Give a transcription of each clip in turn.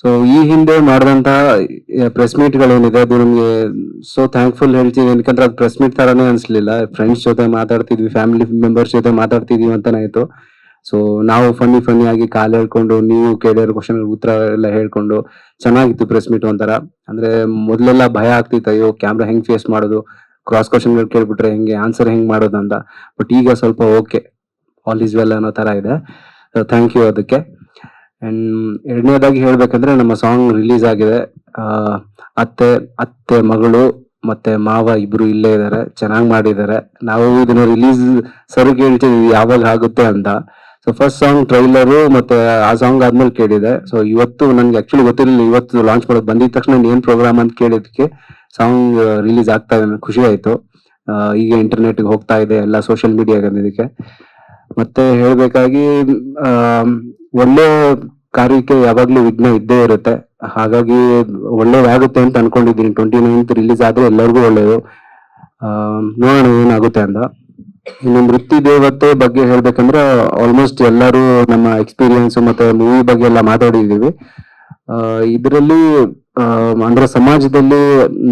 So ಈ ಹಿಂದೆ ಮಾಡಿದಂತಹ ಪ್ರೆಸ್ ಮೀಟ್ಗಳೇನಿದೆ ಅದು ನಮ್ಗೆ ಸೊ ಥ್ಯಾಂಕ್ಫುಲ್ ಹೇಳ್ತೀವಿ. ಯಾಕಂದ್ರೆ ಅದು ಪ್ರೆಸ್ ಮೀಟ್ ತರಾನೇ ಅನ್ಸ್ಲಿಲ್ಲ. ಫ್ರೆಂಡ್ಸ್ ಜೊತೆ ಮಾತಾಡ್ತಿದ್ವಿ, ಫ್ಯಾಮಿಲಿ ಮೆಂಬರ್ಸ್ ಜೊತೆ ಮಾತಾಡ್ತಿದ್ವಿ ಅಂತಾನೆ ಆಯ್ತು. ಸೊ ನಾವು ಫನ್ನಿ ಆಗಿ ಕಾಲ್ ಹೇಳ್ಕೊಂಡು, ನೀವು ಕೇಳಿರೋ ಕ್ವಶನ್ ಉತ್ತರ ಎಲ್ಲ ಹೇಳ್ಕೊಂಡು ಚೆನ್ನಾಗಿತ್ತು ಪ್ರೆಸ್ ಮೀಟ್. ಒಂಥರ ಅಂದ್ರೆ ಮೊದ್ಲೆಲ್ಲ ಭಯ ಆಗ್ತಿತ್ತು, ಅಯ್ಯೋ ಕ್ಯಾಮ್ರಾ ಹೆಂಗ್ ಫೇಸ್ ಮಾಡೋದು, ಕ್ರಾಸ್ ಕ್ವಶನ್ಗಳು ಕೇಳ್ಬಿಟ್ರೆ ಹೆಂಗೆ, ಆನ್ಸರ್ ಹೆಂಗ್ ಮಾಡೋದು ಅಂತ. ಬಟ್ ಈಗ ಸ್ವಲ್ಪ ಓಕೆ, ಆಲ್ ಈಸ್ ವೆಲ್ ಅನ್ನೋ ತರ ಇದೆ. ಥ್ಯಾಂಕ್ ಯು ಅದಕ್ಕೆ. ಅಂಡ್ ಎರಡನೇದಾಗಿ ಹೇಳ್ಬೇಕಂದ್ರೆ ನಮ್ಮ ಸಾಂಗ್ ರಿಲೀಸ್ ಆಗಿದೆ. ಅತ್ತೆ ಅತ್ತೆ ಮಗಳು ಮತ್ತೆ ಮಾವ ಇಬ್ರು ಇಲ್ಲೇ ಇದಾರೆ, ಚೆನ್ನಾಗಿ ಮಾಡಿದ್ದಾರೆ. ನಾವು ಇದನ್ನ ರಿಲೀಸ್ ಸರಿ ಕೇಳ್ತಿದೀವಿ ಯಾವಾಗ ಆಗುತ್ತೆ ಅಂತ. ಸೊ ಫಸ್ಟ್ ಸಾಂಗ್ ಟ್ರೈಲರು ಮತ್ತೆ ಆ ಸಾಂಗ್ ಆದ್ಮೇಲೆ ಕೇಳಿದೆ. ಸೊ ಇವತ್ತು ನನ್ಗೆ ಆಕ್ಚುಲಿ ಗೊತ್ತಿರಲಿಲ್ಲ ಇವತ್ತು ಲಾಂಚ್ ಮಾಡೋದು. ಬಂದಿದ ತಕ್ಷಣ ಏನ್ ಪ್ರೋಗ್ರಾಮ್ ಅಂತ ಕೇಳಿದಕ್ಕೆ ಸಾಂಗ್ ರಿಲೀಸ್ ಆಗ್ತಾ ಇದೆ, ಖುಷಿ ಆಯ್ತು. ಈಗ ಇಂಟರ್ನೆಟ್ ಹೋಗ್ತಾ ಇದೆ, ಎಲ್ಲ ಸೋಷಿಯಲ್ ಮೀಡಿಯಾ ಇದಕ್ಕೆ. ಮತ್ತೆ ಹೇಳ್ಬೇಕಾಗಿ ಒಳ್ಳೆ ಕಾರ್ಯಕ್ಕೆ ಯಾವಾಗ್ಲೂ ವಿಘ್ನ ಇದ್ದೇ ಇರುತ್ತೆ. ಹಾಗಾಗಿ ಒಳ್ಳೇದಾಗುತ್ತೆ ಅಂತ ಅನ್ಕೊಂಡಿದ್ದೀನಿ. 29th ರಿಲೀಸ್ ಆದ್ರೆ ಎಲ್ಲರಿಗೂ ಒಳ್ಳೇದು. ನೋಡೋಣ ಏನಾಗುತ್ತೆ ಅಂತ. ಇನ್ನು ವೃತ್ತಿ ದೇವತೆ ಬಗ್ಗೆ ಹೇಳ್ಬೇಕಂದ್ರೆ ಆಲ್ಮೋಸ್ಟ್ ಎಲ್ಲರೂ ನಮ್ಮ ಎಕ್ಸ್ಪೀರಿಯನ್ಸ್ ಮತ್ತೆ ಮೂವಿ ಬಗ್ಗೆ ಎಲ್ಲ ಮಾತಾಡಿದೀವಿ. ಇದರಲ್ಲಿ ಅಂದ್ರೆ ಸಮಾಜದಲ್ಲಿ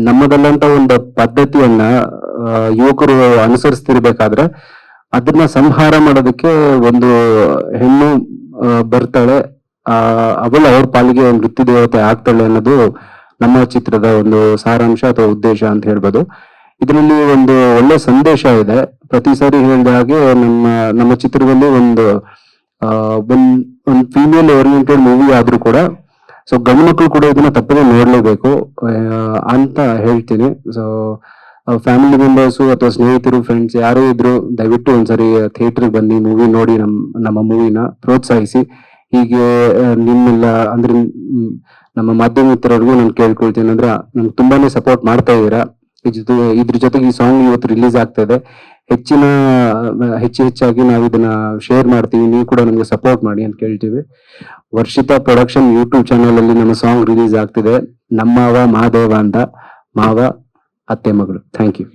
ನಮ್ಮದಲ್ಲಂತ ಒಂದು ಪದ್ಧತಿಯನ್ನ ಯುವಕರು ಅನುಸರಿಸ್ತಿರ್ಬೇಕಾದ್ರೆ ಅದನ್ನ ಸಂಹಾರ ಮಾಡೋದಕ್ಕೆ ಒಂದು ಹೆಣ್ಣು ಬರ್ತಾಳೆ. ಅವಳು ಅವ್ರ ಪಾಲಿಗೆ ವೃತ್ತಿ ದೇವತೆ ಆಗ್ತಾಳೆ ಅನ್ನೋದು ನಮ್ಮ ಚಿತ್ರದ ಒಂದು ಸಾರಾಂಶ ಅಥವಾ ಉದ್ದೇಶ ಅಂತ ಹೇಳ್ಬೋದು. ಇದರಲ್ಲಿ ಒಂದು ಒಳ್ಳೆ ಸಂದೇಶ ಇದೆ. ಪ್ರತಿ ಸಾರಿ ಹೇಳಿದ ಹಾಗೆ ನಮ್ಮ ಚಿತ್ರದಲ್ಲಿ ಒಂದು ಫೀಮೇಲ್ ಓರಿಯೆಂಟೆಡ್ ಮೂವಿ ಆದ್ರೂ ಕೂಡ ಸೊ ಗಂಡು ಮಕ್ಕಳು ಕೂಡ ಇದನ್ನ ತಪ್ಪದೆ ನೋಡ್ಲೇಬೇಕು ಅಂತ ಹೇಳ್ತೀನಿ. ಸೊ ಫ್ಯಾಮಿಲಿ ಮೆಂಬರ್ಸು ಅಥವಾ ಸ್ನೇಹಿತರು, ಫ್ರೆಂಡ್ಸ್ ಯಾರೇ ಇದ್ರು ದಯವಿಟ್ಟು ಒಂದ್ಸರಿ ಥಿಯೇಟರ್ಗೆ ಬನ್ನಿ, ಮೂವಿ ನೋಡಿ, ನಮ್ಮ ಮೂವಿನ ಪ್ರೋತ್ಸಾಹಿಸಿ. ಹೀಗೆ ನಿಮ್ಮೆಲ್ಲ ಅಂದ್ರೆ ನಮ್ಮ ಮಾಧ್ಯಮ ಮಿತ್ರರಿಗೂ ನಾನು ಕೇಳ್ಕೊಳ್ತೀನಿ, ಅಂದ್ರೆ ನಮ್ಗೆ ತುಂಬಾನೇ ಸಪೋರ್ಟ್ ಮಾಡ್ತಾ ಇದ್ದೀರಾ. ಇದ್ರ ಜೊತೆಗೆ ಈ ಸಾಂಗ್ ಇವತ್ತು ರಿಲೀಸ್ ಆಗ್ತಾ ಇದೆ. ಹೆಚ್ಚಾಗಿ ನಾವು ಇದನ್ನ ಶೇರ್ ಮಾಡ್ತೀವಿ, ನೀವು ಕೂಡ ನಮ್ಗೆ ಸಪೋರ್ಟ್ ಮಾಡಿ ಅಂತ ಕೇಳ್ತೀವಿ. ವರ್ಷಿತಾ ಪ್ರೊಡಕ್ಷನ್ ಯೂಟ್ಯೂಬ್ ಚಾನಲ್ ಅಲ್ಲಿ ನಮ್ಮ ಸಾಂಗ್ ರಿಲೀಸ್ ಆಗ್ತಿದೆ, ನಮ್ಮವ ಮಹಾದೇವ ಅಂತ, ಮಾವ ಅತ್ತೆ ಮಗಳು. Thank you.